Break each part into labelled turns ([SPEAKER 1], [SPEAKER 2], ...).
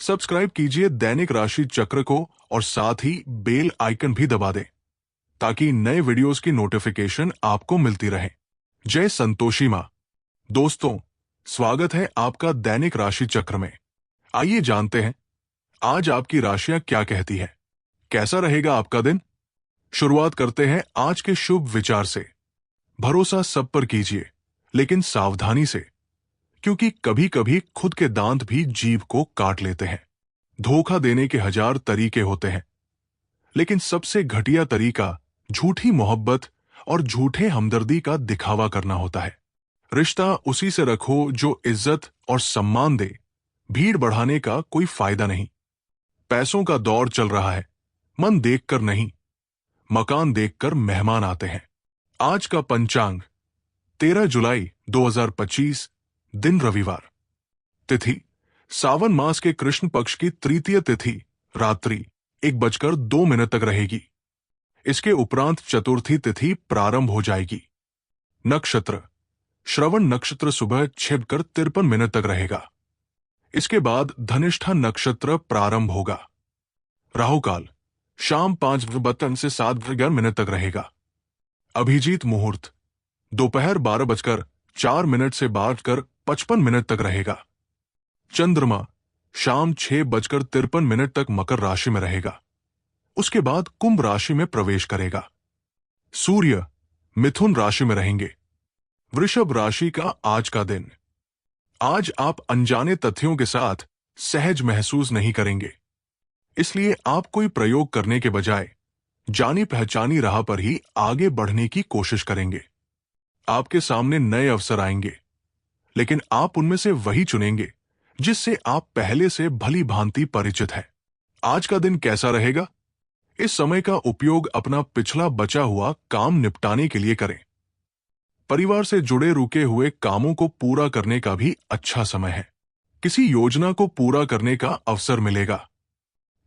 [SPEAKER 1] Subscribe कीजिए दैनिक राशि चक्र को और साथ ही बेल आइकन भी दबा दें ताकि नए वीडियोस की नोटिफिकेशन आपको मिलती रहे। जय संतोषी मां। दोस्तों, स्वागत है आपका दैनिक राशि चक्र में। आइए जानते हैं आज आपकी राशियां क्या कहती है। कैसा रहेगा आपका दिन? शुरुआत करते हैं आज के शुभ विचार से। भरोसा सब पर कीजिए, लेकिन सावधानी से, क्योंकि कभी कभी खुद के दांत भी जीभ को काट लेते हैं। धोखा देने के 1000 तरीके होते हैं, लेकिन सबसे घटिया तरीका झूठी मोहब्बत और झूठे हमदर्दी का दिखावा करना होता है। रिश्ता उसी से रखो जो इज्जत और सम्मान दे। भीड़ बढ़ाने का कोई फायदा नहीं। पैसों का दौर चल रहा है, मन देखकर नहीं, मकान देखकर मेहमान आते हैं। आज का पंचांग 13 जुलाई 2025, दिन रविवार। तिथि सावन मास के कृष्ण पक्ष की तृतीय तिथि रात्रि 1:02 तक रहेगी। इसके उपरांत चतुर्थी तिथि प्रारंभ हो जाएगी। नक्षत्र श्रवण नक्षत्र सुबह 6:53 तक रहेगा। इसके बाद धनिष्ठा नक्षत्र प्रारंभ होगा। राहुकाल शाम 5:52 से 7:11 तक रहेगा। अभिजीत मुहूर्त दोपहर 12:04 से 12:55 तक रहेगा। चंद्रमा शाम 6:53 तक मकर राशि में रहेगा। उसके बाद कुंभ राशि में प्रवेश करेगा। सूर्य मिथुन राशि में रहेंगे। वृषभ राशि का आज का दिन। आज आप अनजाने तथ्यों के साथ सहज महसूस नहीं करेंगे, इसलिए आप कोई प्रयोग करने के बजाय जानी पहचानी राह पर ही आगे बढ़ने की कोशिश करेंगे। आपके सामने नए अवसर आएंगे, लेकिन आप उनमें से वही चुनेंगे जिससे आप पहले से भली भांति परिचित हैं। आज का दिन कैसा रहेगा? इस समय का उपयोग अपना पिछला बचा हुआ काम निपटाने के लिए करें। परिवार से जुड़े रुके हुए कामों को पूरा करने का भी अच्छा समय है। किसी योजना को पूरा करने का अवसर मिलेगा।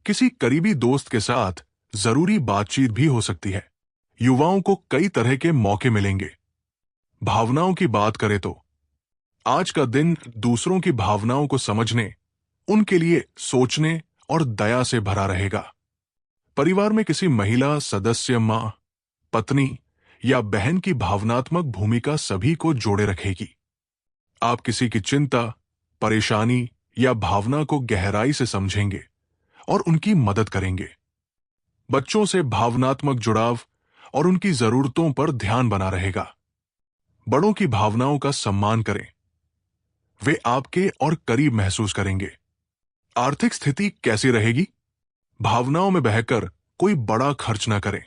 [SPEAKER 1] किसी करीबी दोस्त के साथ जरूरी बातचीत भी हो सकती है। युवाओं को कई तरह के मौके मिलेंगे। भावनाओं की बात करें तो आज का दिन दूसरों की भावनाओं को समझने, उनके लिए सोचने और दया से भरा रहेगा। परिवार में किसी महिला सदस्य, मां, पत्नी या बहन की भावनात्मक भूमिका सभी को जोड़े रखेगी। आप किसी की चिंता, परेशानी या भावना को गहराई से समझेंगे और उनकी मदद करेंगे। बच्चों से भावनात्मक जुड़ाव और उनकी जरूरतों पर ध्यान बना रहेगा। बड़ों की भावनाओं का सम्मान करें, वे आपके और करीब महसूस करेंगे। आर्थिक स्थिति कैसी रहेगी? भावनाओं में बहकर कोई बड़ा खर्च न करें।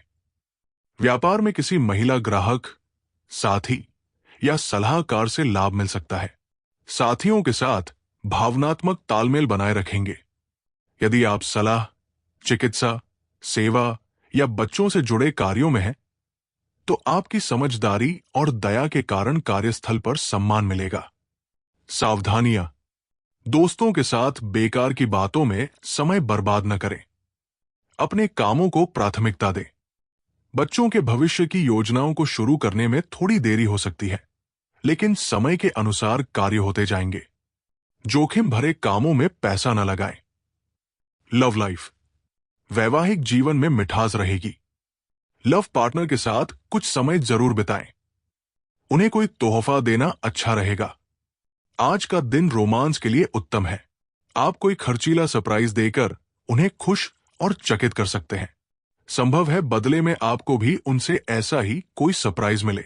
[SPEAKER 1] व्यापार में किसी महिला ग्राहक, साथी या सलाहकार से लाभ मिल सकता है। साथियों के साथ भावनात्मक तालमेल बनाए रखेंगे। यदि आप सलाह, चिकित्सा, सेवा या बच्चों से जुड़े कार्यों में हैं, तो आपकी समझदारी और दया के कारण कार्यस्थल पर सम्मान मिलेगा। सावधानियां, दोस्तों के साथ बेकार की बातों में समय बर्बाद न करें। अपने कामों को प्राथमिकता दें। बच्चों के भविष्य की योजनाओं को शुरू करने में थोड़ी देरी हो सकती है, लेकिन समय के अनुसार कार्य होते जाएंगे। जोखिम भरे कामों में पैसा न लगाएं। लव लाइफ, वैवाहिक जीवन में मिठास रहेगी। लव पार्टनर के साथ कुछ समय जरूर बिताएं। उन्हें कोई तोहफा देना अच्छा रहेगा। आज का दिन रोमांस के लिए उत्तम है। आप कोई खर्चीला सरप्राइज देकर उन्हें खुश और चकित कर सकते हैं। संभव है बदले में आपको भी उनसे ऐसा ही कोई सरप्राइज मिले।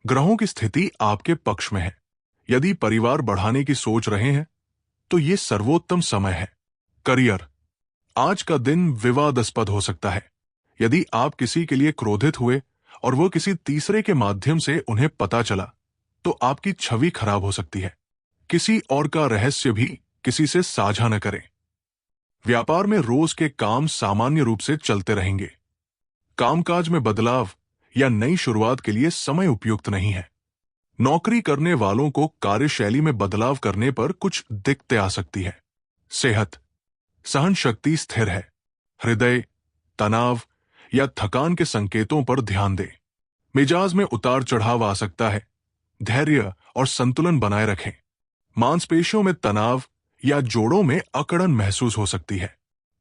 [SPEAKER 1] ग्रहों की स्थिति आपके पक्ष में है। यदि परिवार बढ़ाने की सोच रहे हैं तो ये सर्वोत्तम समय है। करियर, आज का दिन विवादास्पद हो सकता है। यदि आप किसी के लिए क्रोधित हुए और वह किसी तीसरे के माध्यम से उन्हें पता चला, तो आपकी छवि खराब हो सकती है। किसी और का रहस्य भी किसी से साझा न करें। व्यापार में रोज के काम सामान्य रूप से चलते रहेंगे। कामकाज में बदलाव या नई शुरुआत के लिए समय उपयुक्त नहीं है। नौकरी करने वालों को कार्यशैली में बदलाव करने पर कुछ दिक्कतें आ सकती है। सेहत, सहन शक्ति स्थिर है। हृदय, तनाव या थकान के संकेतों पर ध्यान दें। मिजाज में उतार चढ़ाव आ सकता है। धैर्य और संतुलन बनाए रखें। मांसपेशियों में तनाव या जोड़ों में अकड़न महसूस हो सकती है।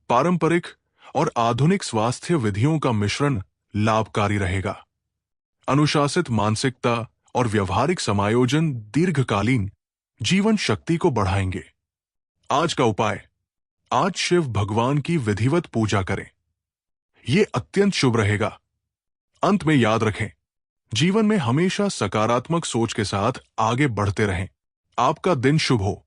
[SPEAKER 1] पारंपरिक और आधुनिक स्वास्थ्य विधियों का मिश्रण लाभकारी रहेगा। अनुशासित मानसिकता और व्यवहारिक समायोजन दीर्घकालीन जीवन शक्ति को बढ़ाएंगे। आज का उपाय, आज शिव भगवान की विधिवत पूजा करें। यह अत्यंत शुभ रहेगा। अंत में याद रखें, जीवन में हमेशा सकारात्मक सोच के साथ आगे बढ़ते रहें। आपका दिन शुभ हो।